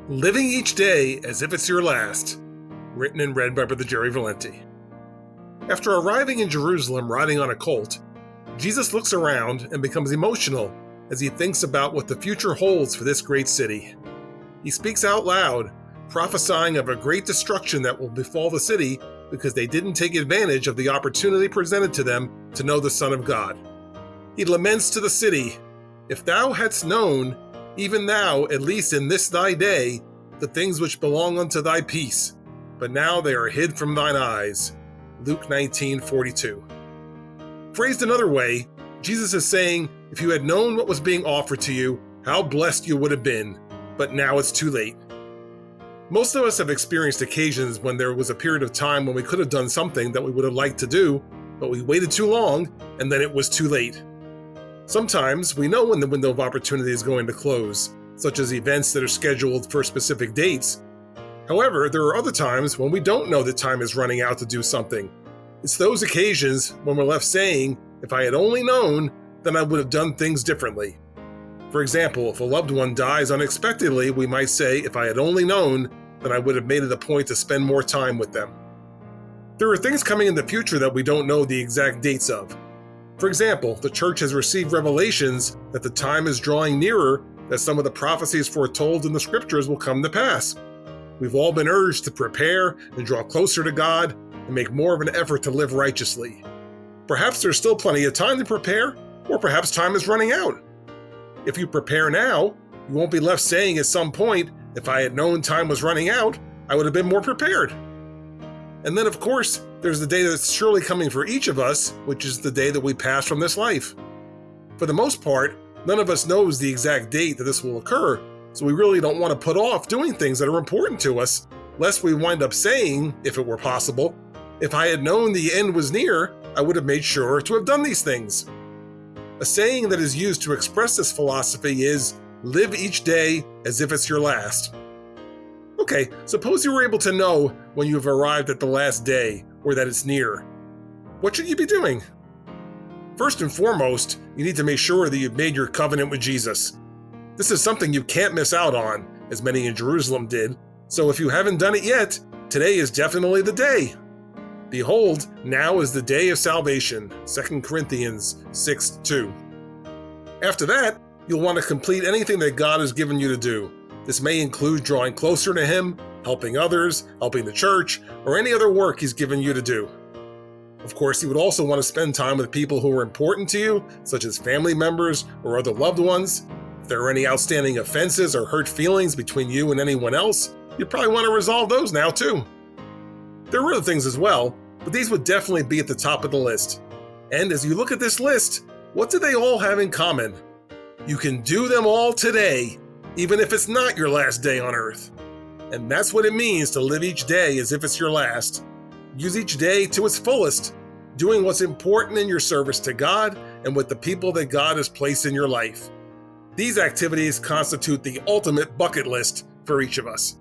Living each day as if it's your last. Written and read by Brother Jerry Valenti. After arriving in Jerusalem riding on a colt, Jesus looks around and becomes emotional as he thinks about what the future holds for this great city. He speaks out loud, prophesying of a great destruction that will befall the city because they didn't take advantage of the opportunity presented to them to know the Son of God. He laments to the city, "If thou hadst known, even thou, at least in this thy day, the things which belong unto thy peace, but now they are hid from thine eyes." Luke 19:42. Phrased another way, Jesus is saying, if you had known what was being offered to you, how blessed you would have been, but now it's too late. Most of us have experienced occasions when there was a period of time when we could have done something that we would have liked to do, but we waited too long, and then it was too late. Sometimes we know when the window of opportunity is going to close, such as events that are scheduled for specific dates. However, there are other times when we don't know that time is running out to do something. It's those occasions when we're left saying, if I had only known, then I would have done things differently. For example, if a loved one dies unexpectedly, we might say, if I had only known, then I would have made it a point to spend more time with them. There are things coming in the future that we don't know the exact dates of. For example, the church has received revelations that the time is drawing nearer that some of the prophecies foretold in the scriptures will come to pass. We've all been urged to prepare and draw closer to God and make more of an effort to live righteously. Perhaps there's still plenty of time to prepare, or perhaps time is running out. If you prepare now, you won't be left saying at some point, if I had known time was running out, I would have been more prepared. And then, of course, there's the day that's surely coming for each of us, which is the day that we pass from this life. For the most part, none of us knows the exact date that this will occur, so we really don't want to put off doing things that are important to us, lest we wind up saying, if it were possible, if I had known the end was near, I would have made sure to have done these things. A saying that is used to express this philosophy is, live each day as if it's your last. Okay, suppose you were able to know when you have arrived at the last day, or that it's near. What should you be doing? First and foremost, you need to make sure that you've made your covenant with Jesus. This is something you can't miss out on, as many in Jerusalem did, so if you haven't done it yet, today is definitely the day. Behold, now is the day of salvation, 2 Corinthians 6:2. After that, you'll want to complete anything that God has given you to do. This may include drawing closer to Him, helping others, helping the church, or any other work He's given you to do. Of course, you would also want to spend time with people who are important to you, such as family members or other loved ones. If there are any outstanding offenses or hurt feelings between you and anyone else, you'd probably want to resolve those now too. There are other things as well, but these would definitely be at the top of the list. And as you look at this list, what do they all have in common? You can do them all today, even if it's not your last day on earth. And that's what it means to live each day as if it's your last. Use each day to its fullest, doing what's important in your service to God and with the people that God has placed in your life. These activities constitute the ultimate bucket list for each of us.